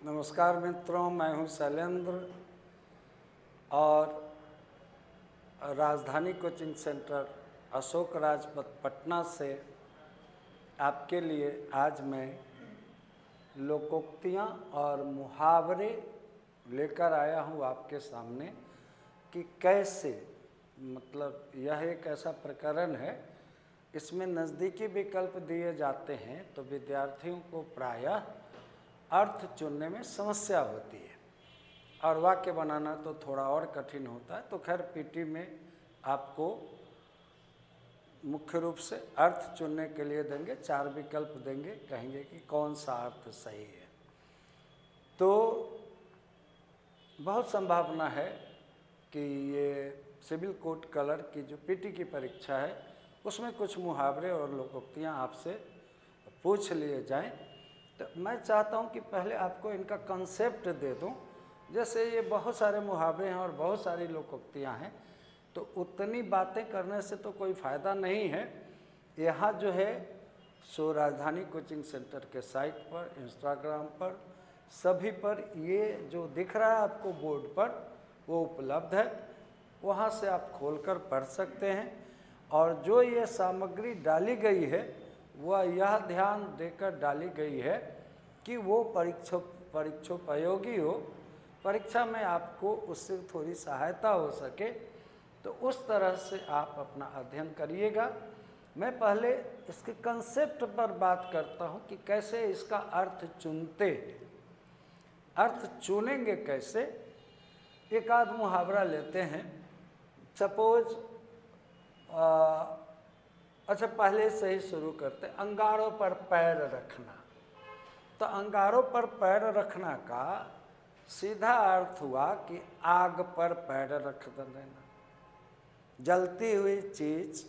नमस्कार मित्रों, मैं हूं शैलेंद्र और राजधानी कोचिंग सेंटर अशोक राजपथ पटना से आपके लिए आज मैं लोकोक्तियाँ और मुहावरे लेकर आया हूं आपके सामने कि कैसे, मतलब यह एक ऐसा प्रकरण है, इसमें नज़दीकी विकल्प दिए जाते हैं तो विद्यार्थियों को प्रायः अर्थ चुनने में समस्या होती है और वाक्य बनाना तो थोड़ा और कठिन होता है। तो खैर पीटी में आपको मुख्य रूप से अर्थ चुनने के लिए देंगे, 4 विकल्प देंगे, कहेंगे कि कौन सा अर्थ सही है। तो बहुत संभावना है कि ये सिविल कोड कलर की जो पीटी की परीक्षा है उसमें कुछ मुहावरे और लोकोक्तियाँ आपसे पूछ लिए जाएं। तो मैं चाहता हूं कि पहले आपको इनका कंसेप्ट दे दूं। जैसे ये बहुत सारे मुहावरे हैं और बहुत सारी लोकोक्तियाँ हैं, तो उतनी बातें करने से तो कोई फ़ायदा नहीं है। यहाँ जो है सो राजधानी कोचिंग सेंटर के साइट पर, इंस्टाग्राम पर, सभी पर ये जो दिख रहा है आपको बोर्ड पर वो उपलब्ध है, वहाँ से आप खोलकर पढ़ सकते हैं। और जो ये सामग्री डाली गई है वह यह ध्यान देकर डाली गई है कि वो परीक्षोपयोगी हो, परीक्षा में आपको उससे थोड़ी सहायता हो सके, तो उस तरह से आप अपना अध्ययन करिएगा। मैं पहले इसके कंसेप्ट पर बात करता हूँ कि कैसे इसका अर्थ चुनते हैं। अर्थ चुनेंगे कैसे, एक आध मुहावरा लेते हैं। सपोज अच्छा पहले से ही शुरू करते, अंगारों पर पैर रखना। तो अंगारों पर पैर रखना का सीधा अर्थ हुआ कि आग पर पैर रख देना, जलती हुई चीज,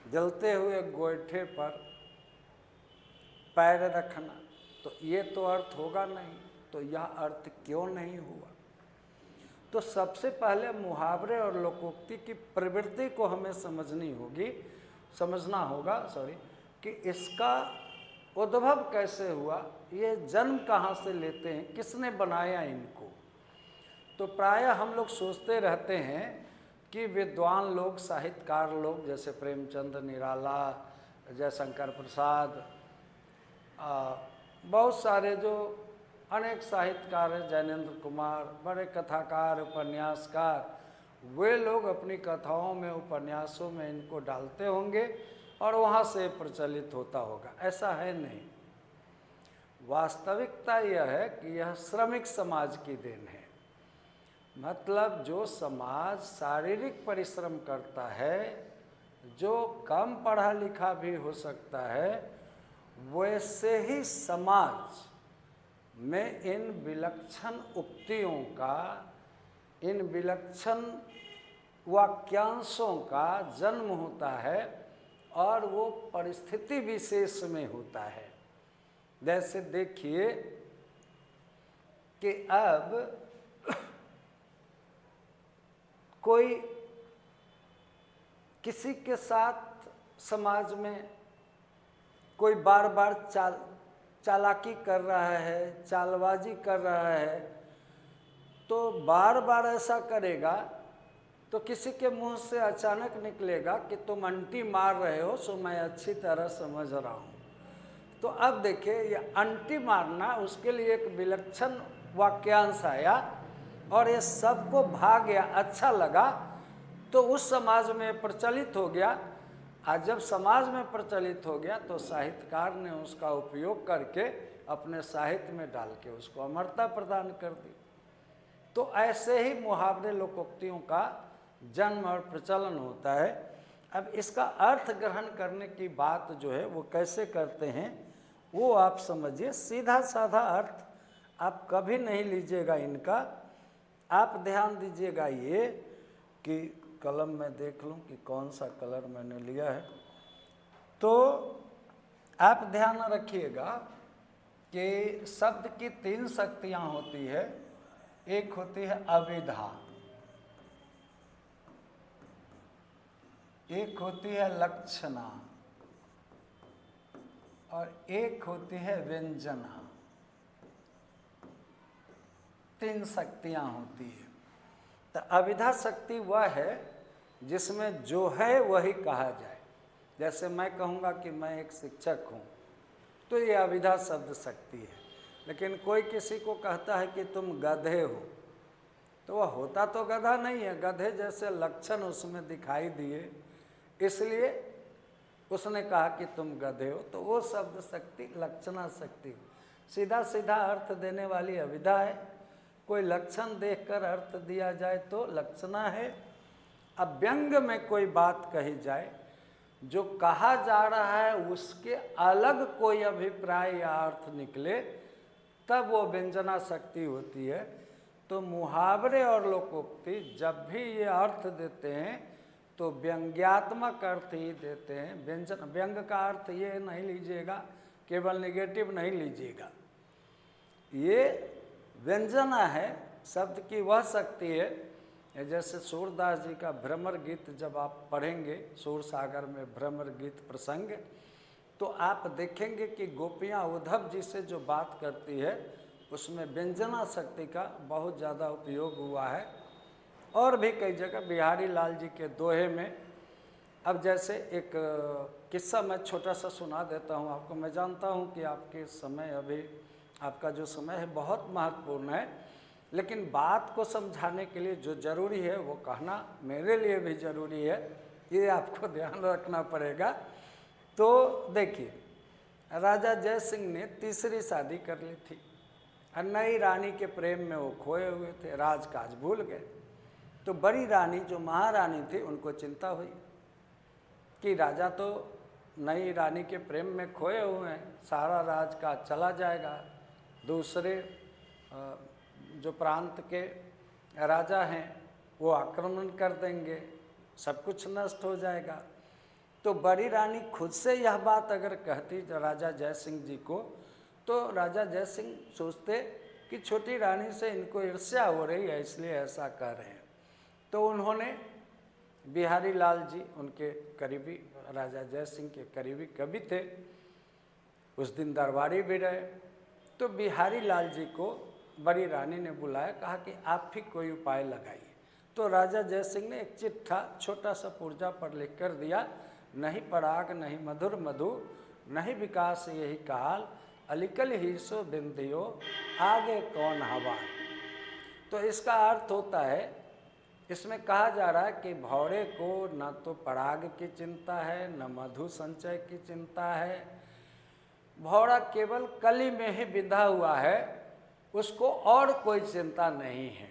जलते हुए गोईठे पर पैर रखना। तो ये तो अर्थ होगा नहीं, तो यह अर्थ क्यों नहीं हुआ? तो सबसे पहले मुहावरे और लोकोक्ति की प्रवृत्ति को हमें समझना होगा कि इसका उद्भव कैसे हुआ, ये जन्म कहाँ से लेते हैं, किसने बनाया इनको। तो प्रायः हम लोग सोचते रहते हैं कि विद्वान लोग, साहित्यकार लोग जैसे प्रेमचंद, निराला, जयशंकर प्रसाद, बहुत सारे जो अनेक साहित्यकार हैं, जैनेन्द्र कुमार, बड़े कथाकार, उपन्यासकार, वे लोग अपनी कथाओं में, उपन्यासों में इनको डालते होंगे और वहाँ से प्रचलित होता होगा। ऐसा है नहीं। वास्तविकता यह है कि यह श्रमिक समाज की देन है। मतलब जो समाज शारीरिक परिश्रम करता है, जो कम पढ़ा लिखा भी हो सकता है, वैसे ही समाज में इन विलक्षण उक्तियों का, इन विलक्षण वाक्यांशों का जन्म होता है और वो परिस्थिति विशेष में होता है। जैसे देखिए कि अब कोई किसी के साथ समाज में कोई बार बार चालाकी कर रहा है, चालबाजी कर रहा है, तो बार बार ऐसा करेगा तो किसी के मुंह से अचानक निकलेगा कि तुम अंटी मार रहे हो, सो मैं अच्छी तरह समझ रहा हूँ। तो अब देखिए, ये अंटी मारना उसके लिए एक विलक्षण वाक्यांश आया और ये सबको भा गया, अच्छा लगा, तो उस समाज में प्रचलित हो गया। आज जब समाज में प्रचलित हो गया तो साहित्यकार ने उसका उपयोग करके अपने साहित्य में डाल के उसको अमरता प्रदान कर दी। तो ऐसे ही मुहावरे लोकोक्तियों का जन्म और प्रचलन होता है। अब इसका अर्थ ग्रहण करने की बात जो है वो कैसे करते हैं वो आप समझिए। सीधा साधा अर्थ आप कभी नहीं लीजिएगा इनका। आप ध्यान दीजिएगा ये कि कलम में देख लूं कि कौन सा कलर मैंने लिया है। तो आप ध्यान रखिएगा कि शब्द की 3 शक्तियां होती है। एक होती है अविधा, एक होती है लक्षणा और एक होती है व्यंजना। 3 शक्तियाँ होती हैं। तो अविधा शक्ति वह है जिसमें जो है वही कहा जाए। जैसे मैं कहूँगा कि मैं एक शिक्षक हूँ, तो ये अविधा शब्द शक्ति है। लेकिन कोई किसी को कहता है कि तुम गधे हो, तो वह होता तो गधा नहीं है, गधे जैसे लक्षण उसमें दिखाई दिए, इसलिए उसने कहा कि तुम गधे हो। तो वो शब्द शक्ति लक्षणा शक्ति, सीधा सीधा अर्थ देने वाली अविधा है। कोई लक्षण देखकर अर्थ दिया जाए तो लक्षणा है। अब व्यंग में कोई बात कही जाए, जो कहा जा रहा है उसके अलग कोई अभिप्राय या अर्थ निकले, तब वो व्यंजना शक्ति होती है। तो मुहावरे और लोकोक्ति जब भी ये अर्थ देते हैं तो व्यंग्यात्मक अर्थ ही देते हैं। व्यंग का अर्थ ये नहीं लीजिएगा, केवल नेगेटिव नहीं लीजिएगा। ये व्यंजना है, शब्द की वह शक्ति है। जैसे सूरदास जी का भ्रमर गीत जब आप पढ़ेंगे, सूर सागर में भ्रमर गीत प्रसंग, तो आप देखेंगे कि गोपियाँ उद्धव जी से जो बात करती है उसमें व्यंजना शक्ति का बहुत ज़्यादा उपयोग हुआ है। और भी कई जगह बिहारी लाल जी के दोहे में, अब जैसे एक किस्सा मैं छोटा सा सुना देता हूँ आपको। मैं जानता हूँ कि आपके समय, अभी आपका जो समय है बहुत महत्वपूर्ण है, लेकिन बात को समझाने के लिए जो ज़रूरी है वो कहना मेरे लिए भी ज़रूरी है, ये आपको ध्यान रखना पड़ेगा। तो देखिए, राजा जय सिंह ने तीसरी शादी कर ली थी और नई रानी के प्रेम में वो खोए हुए थे, राजकाज भूल गए। तो बड़ी रानी जो महारानी थी उनको चिंता हुई कि राजा तो नई रानी के प्रेम में खोए हुए हैं, सारा राजकाज चला जाएगा, दूसरे जो प्रांत के राजा हैं वो आक्रमण कर देंगे, सब कुछ नष्ट हो जाएगा। तो बड़ी रानी खुद से यह बात अगर कहती राजा जय सिंह जी को, तो राजा जय सिंह सोचते कि छोटी रानी से इनको ईर्ष्या हो रही है इसलिए ऐसा कर रहे हैं। तो उन्होंने बिहारी लाल जी, उनके करीबी, राजा जय सिंह के करीबी कवि थे, उस दिन दरबारी भी रहे। तो बिहारी लाल जी को बड़ी रानी ने बुलाया, कहा कि आप भी कोई उपाय लगाइए। तो राजा जय सिंह ने एक चिट्ठा छोटा सा पुर्जा पर लिख कर दिया, नहीं पराग नहीं मधुर मधु, नहीं विकास यही काल, अलिकल ही सो बिंदियो, आगे कौन हवा। तो इसका अर्थ होता है, इसमें कहा जा रहा है कि भौरे को न तो पराग की चिंता है, न मधु संचय की चिंता है, भौरा केवल कली में ही बिंधा हुआ है, उसको और कोई चिंता नहीं है।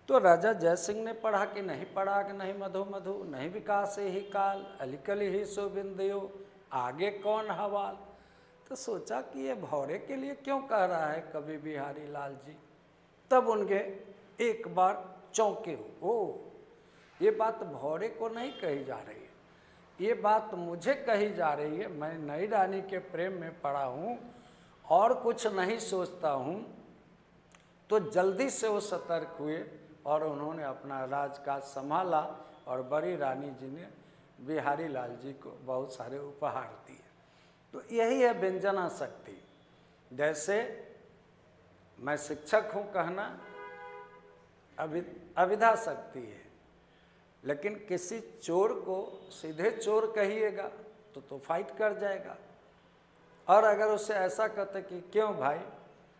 तो राजा जय सिंह ने पढ़ा कि नहीं पराग नहीं मधु मधु, नहीं विकास ही काल, अलिकल ही सो बिंदियो, आगे कौन हवाल। तो सोचा कि ये भौरे के लिए क्यों कह रहा है कवि बिहारी लाल जी। तब उनके एक बार चौंके, ओ ये बात भौरे को नहीं कही जा रही है, ये बात मुझे कही जा रही है। मैं नई रानी के प्रेम में पड़ा हूँ और कुछ नहीं सोचता हूँ। तो जल्दी से वो सतर्क हुए और उन्होंने अपना राजकाज संभाला और बड़ी रानी जी ने बिहारी लाल जी को बहुत सारे उपहार दिए। तो यही है व्यंजना शक्ति। जैसे मैं शिक्षक हूँ कहना अविधा शक्ति है, लेकिन किसी चोर को सीधे चोर कहिएगा तो फाइट कर जाएगा। और अगर उससे ऐसा कहते कि क्यों भाई,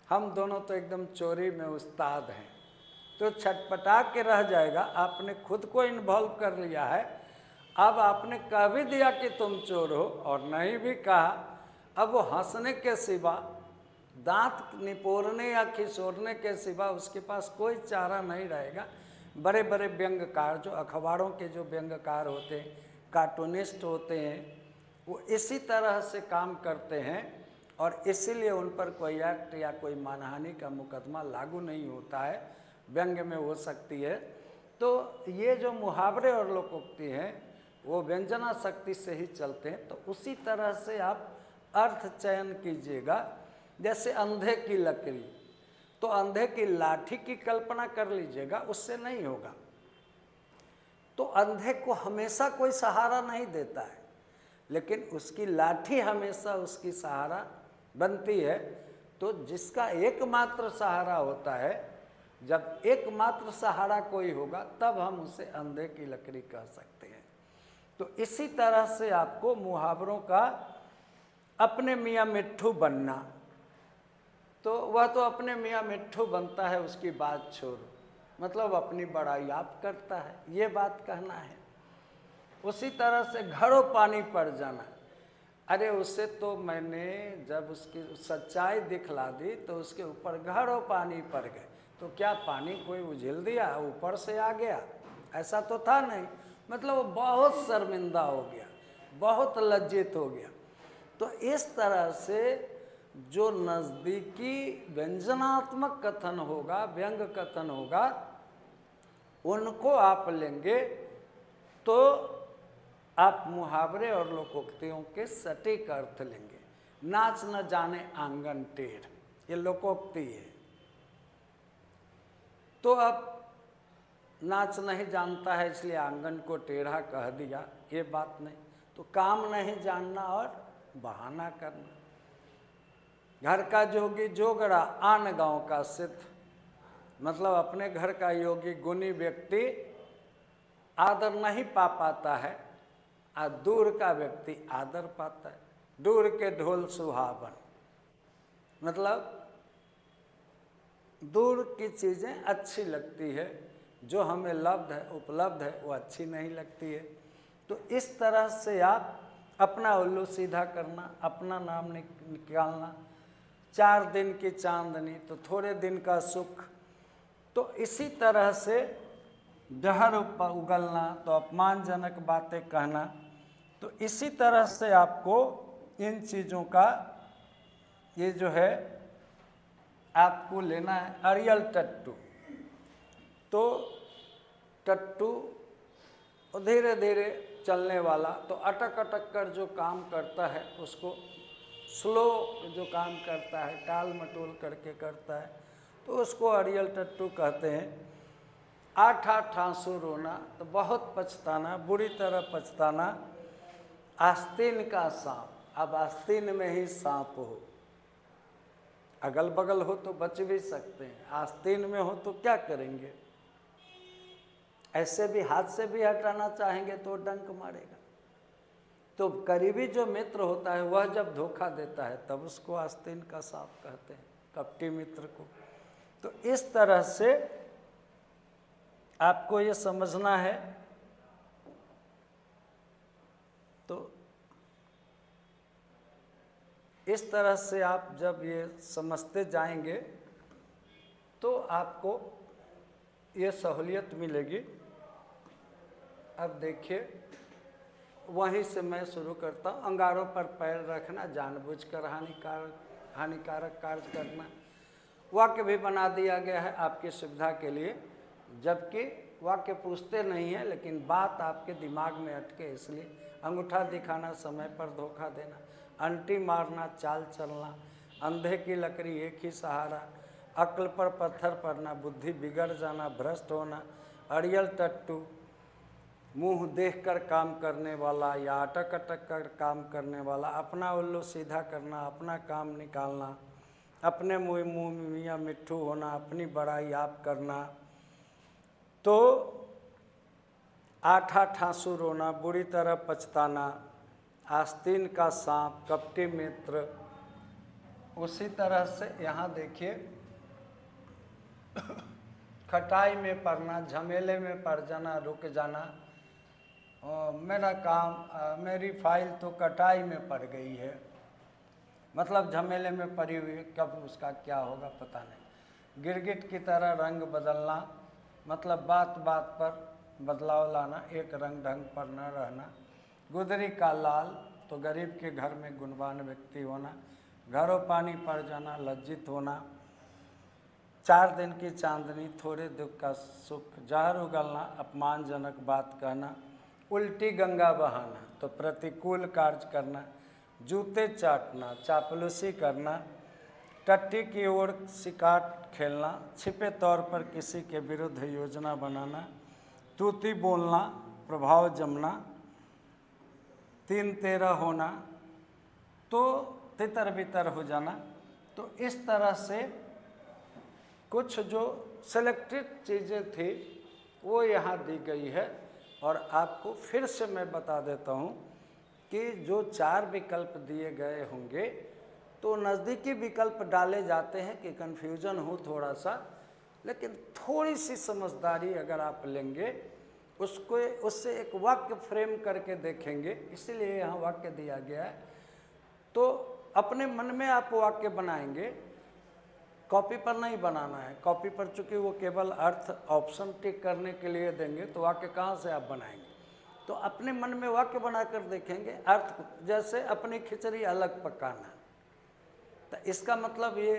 हम दोनों तो एकदम चोरी में उस्ताद हैं, तो छटपटा के रह जाएगा। आपने खुद को इन्वॉल्व कर लिया है, अब आपने कह भी दिया कि तुम चोर हो और नहीं भी कहा, अब वो हंसने के सिवा, दांत निपोरने या खिसोरने के सिवा उसके पास कोई चारा नहीं रहेगा। बड़े बड़े व्यंग्यकार, जो अखबारों के जो व्यंग्यकार होते हैं, कार्टूनिस्ट होते हैं, वो इसी तरह से काम करते हैं और इसीलिए उन पर कोई एक्ट या कोई मानहानि का मुकदमा लागू नहीं होता है। व्यंग्य में हो सकती है। तो ये जो मुहावरे और लोकोक्ति हैं वो व्यंजना शक्ति से ही चलते हैं। तो उसी तरह से आप अर्थ चयन कीजिएगा। जैसे अंधे की लकड़ी, तो अंधे की लाठी की कल्पना कर लीजिएगा, उससे नहीं होगा। तो अंधे को हमेशा कोई सहारा नहीं देता है, लेकिन उसकी लाठी हमेशा उसकी सहारा बनती है। तो जिसका एकमात्र सहारा होता है जब एकमात्र सहारा कोई होगा तब हम उसे अंधे की लकड़ी कह सकते हैं। तो इसी तरह से आपको मुहावरों का अपने मियाँ मिट्ठू बनना, तो वह तो अपने मियाँ मिट्ठू बनता है, उसकी बात छोड़ो, मतलब अपनी बड़ाई आप करता है, ये बात कहना है। उसी तरह से घड़ों पानी पड़ जाना, अरे उसे तो मैंने जब उसकी सच्चाई दिखला दी तो उसके ऊपर घड़ों पानी पड़ गए, तो क्या पानी कोई उझिल दिया, ऊपर से आ गया? ऐसा तो था नहीं, मतलब वो बहुत शर्मिंदा हो गया, बहुत लज्जित हो गया। तो इस तरह से जो नज़दीकी व्यंजनात्मक कथन होगा, व्यंग कथन होगा, उनको आप लेंगे तो आप मुहावरे और लोकोक्तियों के सटीक अर्थ लेंगे। नाच न जाने आंगन टेढ़, ये लोकोक्ति है। तो अब नाच नहीं जानता है इसलिए आंगन को टेढ़ा कह दिया, ये बात नहीं। तो काम नहीं जानना और बहाना करना। घर का जोगी जोगड़ा आन गांव का सिद्ध, मतलब अपने घर का योगी गुणी व्यक्ति आदर नहीं पा पाता है और दूर का व्यक्ति आदर पाता है। दूर के ढोल सुहावन, मतलब दूर की चीज़ें अच्छी लगती है, जो हमें लब्ध है उपलब्ध है वो अच्छी नहीं लगती है। तो इस तरह से आप अपना उल्लू सीधा करना, अपना नाम निकालना, 4 दिन की चांदनी तो थोड़े दिन का सुख। तो इसी तरह से जहर उगलना तो अपमानजनक बातें कहना। तो इसी तरह से आपको इन चीज़ों का ये जो है आपको लेना है। अरियल टट्टू, तो टट्टू धीरे धीरे चलने वाला, तो अटक अटक कर जो काम करता है उसको स्लो जो काम करता है, टाल मटोल करके करता है, तो उसको अरियल टट्टू कहते हैं। 8 आंसू रोना तो बहुत पछताना, बुरी तरह पछताना। आस्तीन का सांप, अब आस्तीन में ही सांप हो, अगल बगल हो तो बच भी सकते हैं, आस्तीन में हो तो क्या करेंगे? ऐसे भी हाथ से भी हटाना चाहेंगे तो डंक मारेगा। तो करीबी जो मित्र होता है वह जब धोखा देता है तब उसको आस्तीन का सांप कहते हैं, कपटी मित्र को। तो इस तरह से आपको ये समझना है। तो इस तरह से आप जब ये समझते जाएंगे तो आपको ये सहूलियत मिलेगी। अब देखिए, वहीं से मैं शुरू करता हूँ। अंगारों पर पैर रखना, जानबूझकर हानिकारक कार्य करना, वाक्य भी बना दिया गया है आपकी सुविधा के लिए, जबकि वाक्य पूछते नहीं हैं लेकिन बात आपके दिमाग में अटके इसलिए। अंगूठा दिखाना, समय पर धोखा देना, अंटी मारना, चाल चलना, अंधे की लकड़ी एक ही सहारा, अक्ल पर पत्थर पड़ना, बुद्धि बिगड़ जाना, भ्रष्ट होना, अड़ियल टट्टू, मुंह देखकर काम करने वाला या अटक अटक कर काम करने वाला, अपना उल्लू सीधा करना, अपना काम निकालना, अपने मुँह मियाँ मिट्ठू होना, अपनी बड़ाई आप करना। तो 8 आंसू रोना, बुरी तरह पछताना, आस्तीन का सांप, कपटी मित्र। उसी तरह से यहाँ देखिए, खटाई में पड़ना, झमेले में पड़ जाना, रुक जाना, मेरा काम मेरी फाइल तो कटाई में पड़ गई है, मतलब झमेले में पड़ी हुई, कब उसका क्या होगा पता नहीं। गिरगिट की तरह रंग बदलना, मतलब बात बात पर बदलाव लाना, एक रंग ढंग पर न रहना। गुदरी का लाल, तो गरीब के घर में गुणवान व्यक्ति होना, घरों पानी पड़ जाना, लज्जित होना। 4 दिन की चांदनी, थोड़े दुख का सुख, जहर उगलना, अपमानजनक बात कहना, उल्टी गंगा बहाना, तो प्रतिकूल कार्य करना, जूते चाटना, चापलूसी करना, टट्टी की ओर शिकार खेलना, छिपे तौर पर किसी के विरुद्ध योजना बनाना, तूती बोलना, प्रभाव जमना, 3-13 होना, तो तितर बितर हो जाना। तो इस तरह से कुछ जो सेलेक्टेड चीज़ें थी वो यहाँ दी गई है। और आपको फिर से मैं बता देता हूँ कि जो 4 विकल्प दिए गए होंगे तो नज़दीकी विकल्प डाले जाते हैं कि कन्फ्यूज़न हो थोड़ा सा, लेकिन थोड़ी सी समझदारी अगर आप लेंगे, उसको उससे एक वाक्य फ्रेम करके देखेंगे, इसीलिए यहाँ वाक्य दिया गया है। तो अपने मन में आप वाक्य बनाएंगे, कॉपी पर नहीं बनाना है। कॉपी पर चूँकि वो केवल अर्थ ऑप्शन टिक करने के लिए देंगे, तो वाक्य कहाँ से आप बनाएंगे। तो अपने मन में वाक्य बनाकर देखेंगे अर्थ, जैसे अपनी खिचड़ी अलग पकाना, तो इसका मतलब ये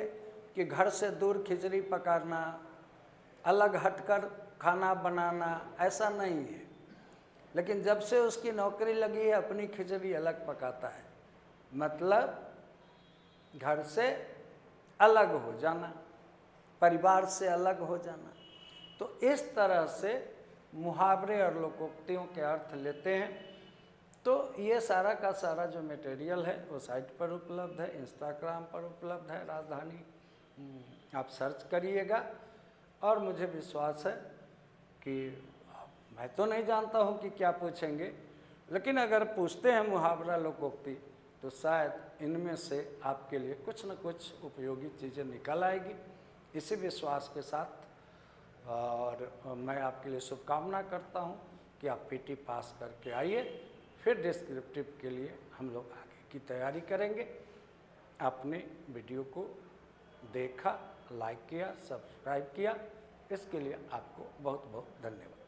कि घर से दूर खिचड़ी पकाना, अलग हटकर खाना बनाना, ऐसा नहीं है। लेकिन जब से उसकी नौकरी लगी है अपनी खिचड़ी अलग पकाता है, मतलब घर से अलग हो जाना, परिवार से अलग हो जाना। तो इस तरह से मुहावरे और लोकोक्तियों के अर्थ लेते हैं। तो ये सारा का सारा जो मटेरियल है वो साइट पर उपलब्ध है, इंस्टाग्राम पर उपलब्ध है, राजधानी आप सर्च करिएगा। और मुझे विश्वास है कि मैं तो नहीं जानता हूँ कि क्या पूछेंगे, लेकिन अगर पूछते हैं मुहावरा लोकोक्ति तो शायद इनमें से आपके लिए कुछ न कुछ उपयोगी चीज़ें निकल आएगी, इसी विश्वास के साथ। और मैं आपके लिए शुभकामना करता हूँ कि आप पीटी पास करके आइए, फिर डिस्क्रिप्टिव के लिए हम लोग आगे की तैयारी करेंगे। आपने वीडियो को देखा, लाइक किया, सब्सक्राइब किया, इसके लिए आपको बहुत बहुत धन्यवाद।